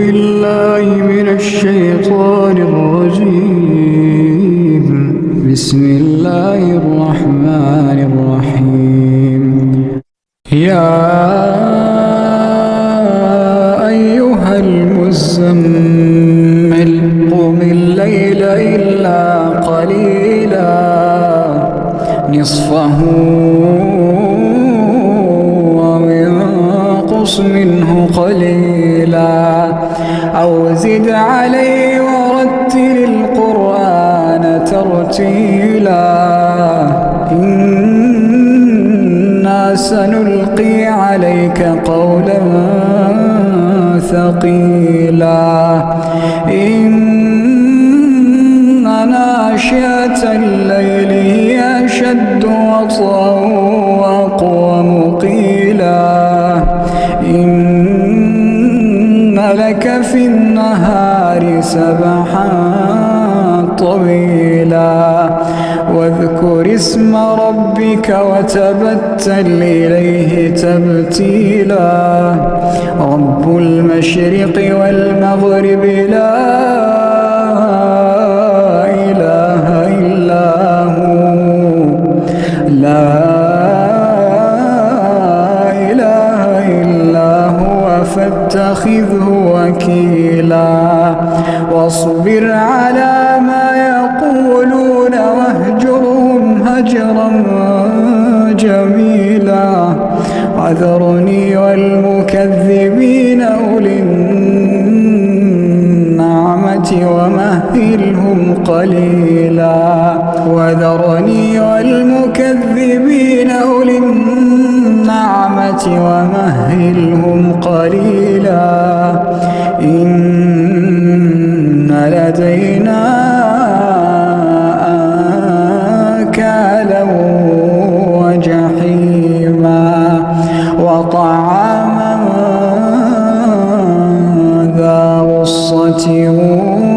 بالله من الشيطان الرجيم. بسم الله الرحمن الرحيم. يا أيها المزمل قم الليل إلا قليلا نصفه أو انقص منه قليلا أو زد عليه ورتل القرآن ترتيلا إنا سنلقي عليك قولا ثقيلا إن ناشئة الليل هي أشد وطئا وأقوم قيلا إن لك في النهار سبحا طويلا واذكر اسم ربك وتبتل إليه تبتيلا رب المشرق والمغرب لا إله إلا هو لا إله إلا هو فاتخذه وكيلا واصبر على ما يقولون واهجرهم هجرا جميلا وذرني والمكذبين أولي النعمة ومهلهم قليلا وذرني والمكذبين أولي النعمة ومهلهم قليلا إن لدينا أنكالا وجحيما وطعاما ذا غصة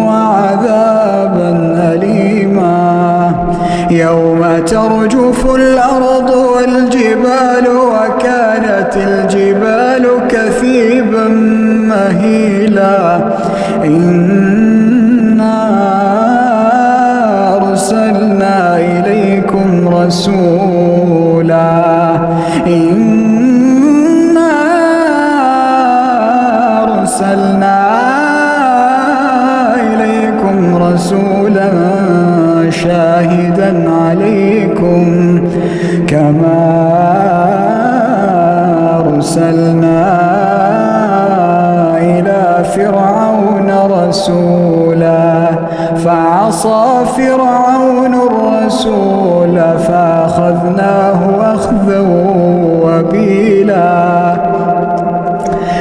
وعذابا أليما يوم ترجف الأرض والجبال وكانت الجبال كثيبا مهيلا إنا أرسلنا إليكم رسولا إنا أرسلنا إليكم رسولا شاهدا عليكم كما أرسلنا إلى فرعون رسولا فعصى فرعون الرسول فأخذناه أخذا وبيلا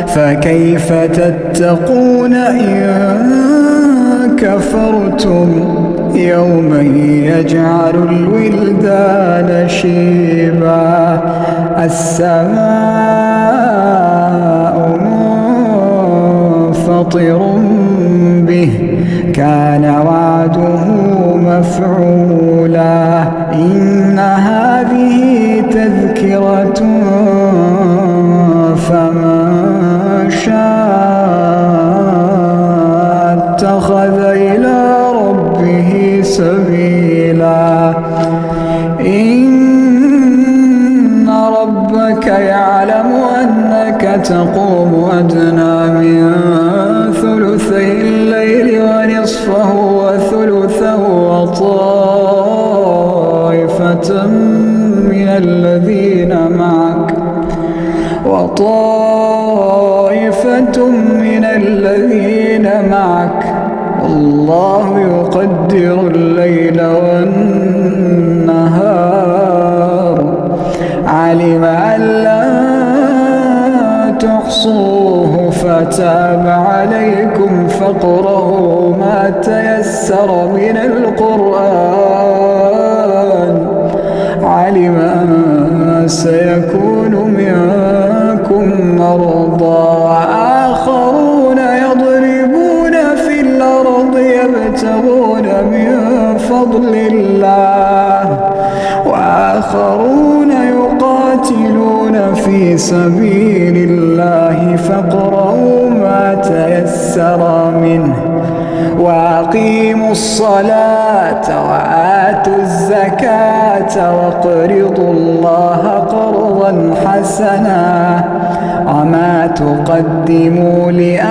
فكيف تتقون إن كفرتم يوما يجعل الولدان شيبا السماء منفطر به كان وعده مفعولا إن هذه تذكرة فمن شاء اتخذ إلى ربه سبيلا إن ربك يعلم أنك تقوم أدنى من ثلثي الليل ونصفه وثلثه وطائفة من الذين معك الله يقدر الليل والنهار علم أن لا تحصوه فتاب عليكم فاقرؤوا ما تيسر من القرآن علم أن سيكون منكم مرضى وآخرون يضربون في الأرض يبتغون من فضل الله وآخرون يقاتلون في سبيل الله فاقرؤوا ما تيسر منه وأقيموا الصلاة وآتوا الزكاة وأقرضوا الله قرضا حسنا وما تقدموا لأنفسكم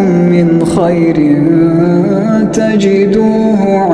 من خير تجدوه